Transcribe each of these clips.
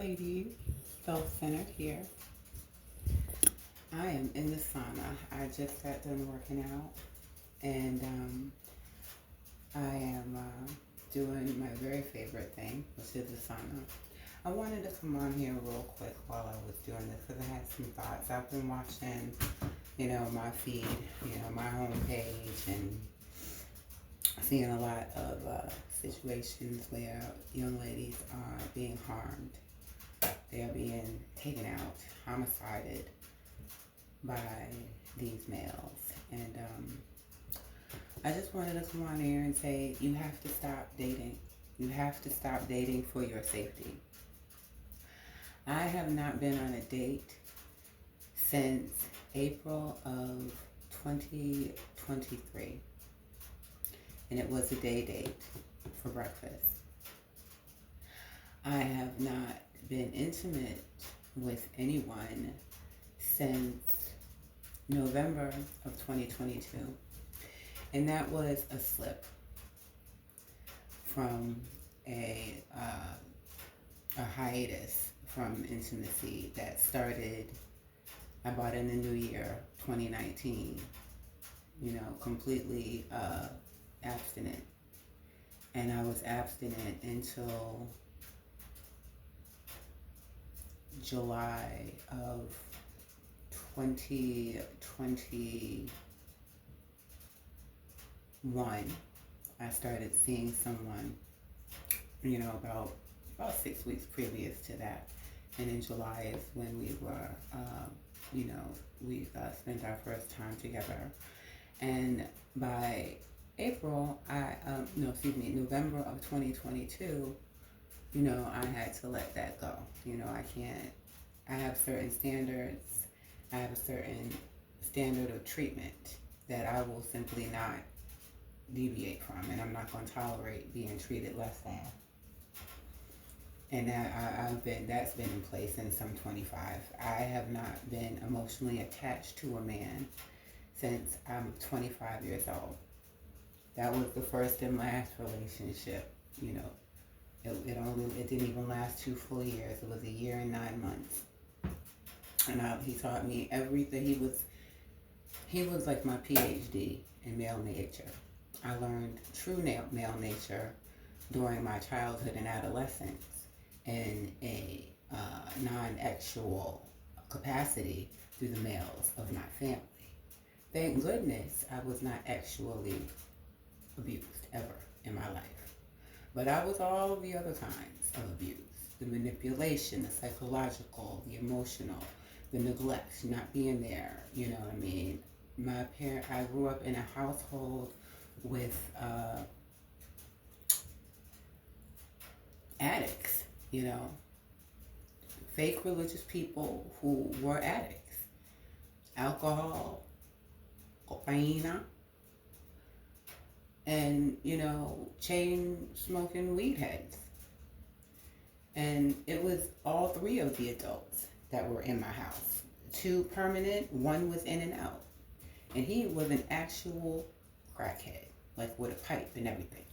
ladies, self-centered here. I am in the sauna. I just got done working out, and I am doing my very favorite thing, which is the sauna. I wanted to come on here real quick while I was doing this because I had some thoughts. I've been watching, my feed, my homepage, and seeing a lot of situations where young ladies are being harmed. They are being taken out, homicided by these males. And I just wanted to come on here and say, you have to stop dating. You have to stop dating for your safety. I have not been on a date since April of 2023. And it was a day date for breakfast. I have not been intimate with anyone since November of 2022. And that was a slip from a hiatus from intimacy that started about in the new year, 2019, completely abstinent. And I was abstinent until July of 2021. I started seeing someone, about 6 weeks previous to that. And in July is when we were, we spent our first time together. And by November of 2022, I had to let that go. I have certain standards. I have a certain standard of treatment that I will simply not deviate from, and I'm not going to tolerate being treated less than. And that's been in place since I'm 25. I have not been emotionally attached to a man since I'm 25 years old. That was the first and last relationship. It didn't even last 2 full years. It was a year and 9 months. And he taught me everything. He was like my PhD in male nature. I learned true male nature during my childhood and adolescence in a non-actual capacity through the males of my family. Thank goodness I was not actually abused ever in my life. But I was all of the other kinds of abuse. The manipulation, the psychological, the emotional, the neglect, not being there, you know what I mean? I grew up in a household with addicts, fake religious people who were addicts. Alcohol, cocaine, and, chain smoking weed heads. And it was all 3 of the adults that were in my house. 2 permanent, 1 was in and out. And he was an actual crackhead, like with a pipe and everything.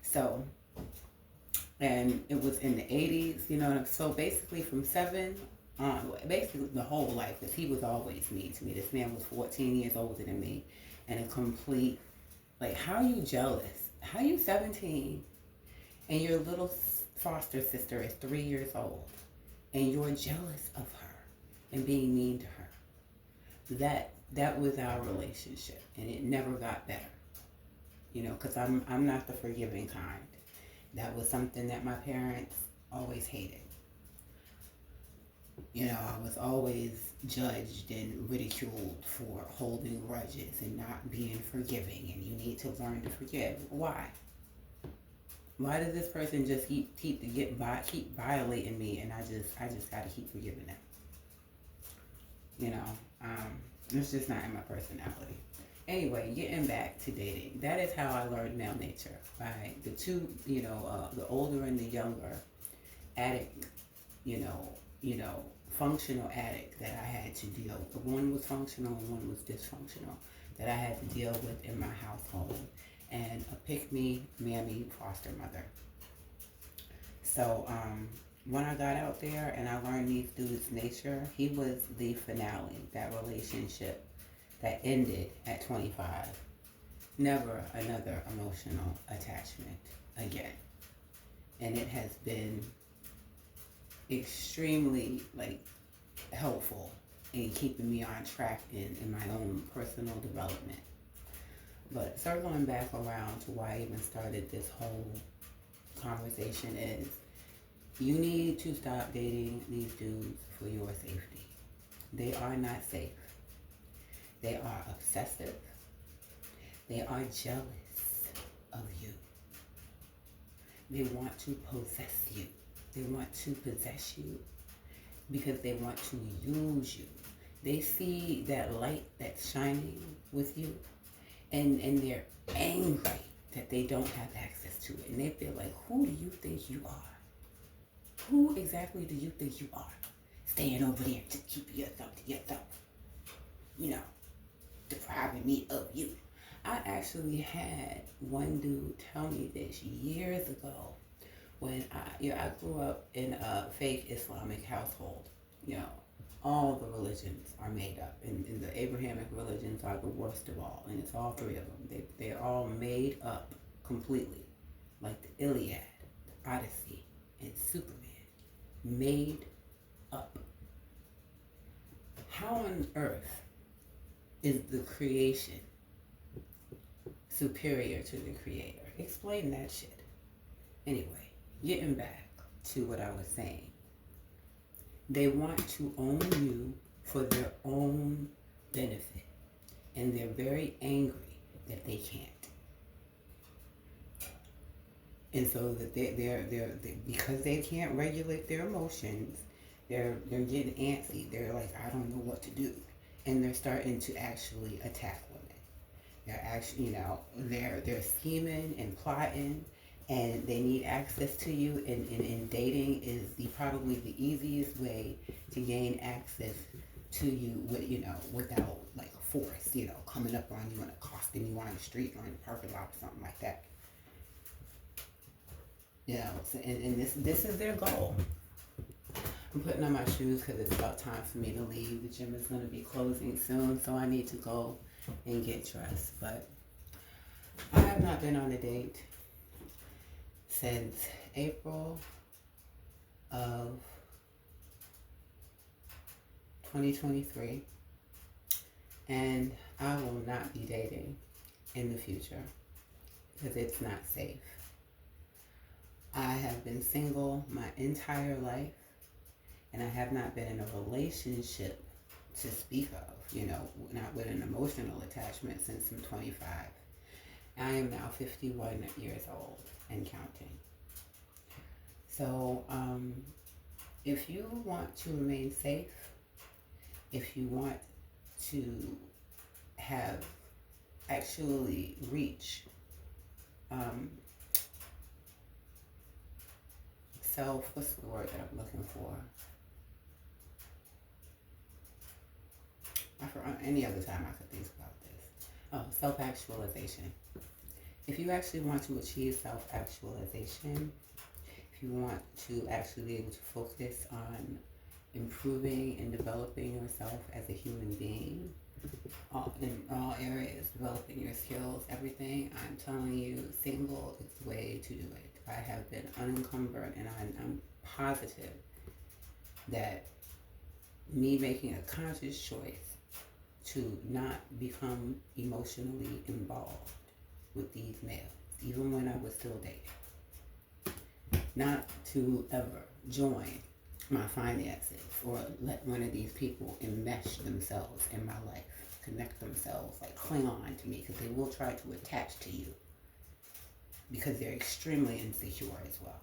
So, and it was in the 80s, so basically from 7 on, basically the whole life, because he was always mean to me. This man was 14 years older than me, and a complete, how are you jealous? How are you 17 and your little foster sister is 3 years old and you're jealous of her and being mean to her? That was our relationship, and it never got better, because I'm not the forgiving kind. That was something that my parents always hated. I was always judged and ridiculed for holding grudges and not being forgiving, and you need to learn to forgive. Why? Why does this person just keep violating me, and I just gotta keep forgiving them? It's just not in my personality. Anyway, getting back to dating, that is how I learned male nature, by the 2, the older and the younger addict, functional addict that I had to deal with. One was functional and one was dysfunctional that I had to deal with in my household, and a pick-me, mammy foster mother. So when I got out there and I learned these dudes' nature, he was the finale, that relationship that ended at 25. Never another emotional attachment again. And it has been extremely helpful in keeping me on track in my own personal development. But circling back around to why I even started this whole conversation is you need to stop dating these dudes for your safety. They are not safe. They are obsessive. They are jealous of you. They want to possess you. They want to possess you because they want to use you. They see that light that's shining with you, and they're angry that they don't have access to it. And they feel like, who do you think you are? Who exactly do you think you are? Staying over there, just keeping yourself to yourself. You know, depriving me of you. I actually had one dude tell me this years ago when I grew up in a fake Islamic household. You know, all the religions are made up, and the Abrahamic religions are the worst of all, and it's all three of them. They're all made up completely, like the Iliad, the Odyssey, and Superman. Made up. How on earth is the creation superior to the creator? Explain that shit. Anyway, getting back to what I was saying. They want to own you for their own benefit. And they're very angry that they can't. And so that they're because they can't regulate their emotions, they're getting antsy. They're like, I don't know what to do. And they're starting to actually attack women. They're actually, they're scheming and plotting, and they need access to you. And dating is probably the easiest way to gain access to you without force, coming up on you and accosting you on the street or in the parking lot or something like that. So, and this is their goal. I'm putting on my shoes because it's about time for me to leave. The gym is going to be closing soon, so I need to go and get dressed. But I have not been on a date since April of 2023, and I will not be dating in the future because it's not safe. I have been single my entire life, and I have not been in a relationship to speak of, not with an emotional attachment since I'm 25. I am now 51 years old and counting. So, if you want to remain safe, if you want to actually reach what's the word that I'm looking for? Any other time I could think about this. Oh, self-actualization. If you actually want to achieve self-actualization, if you want to actually be able to focus on improving and developing yourself as a human being, in all areas, developing your skills, everything, I'm telling you, single is the way to do it. I have been unencumbered, and I'm positive that me making a conscious choice to not become emotionally involved with these males, even when I was still dating, not to ever join my finances or let one of these people enmesh themselves in my life, connect themselves, cling on to me, because they will try to attach to you because they're extremely insecure as well.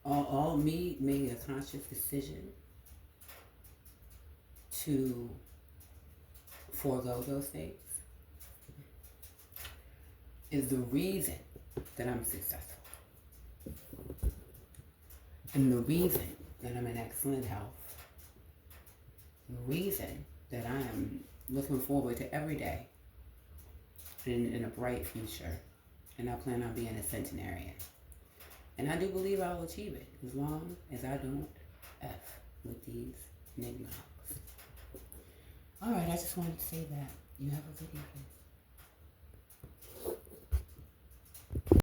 All me making a conscious decision to forego those things is the reason that I'm successful. And the reason that I'm in excellent health, the reason that I am looking forward to every day in a bright future, and I plan on being a centenarian. And I do believe I'll achieve it as long as I don't F with these Enigma hawks. Alright, I just wanted to say that. You have a good evening.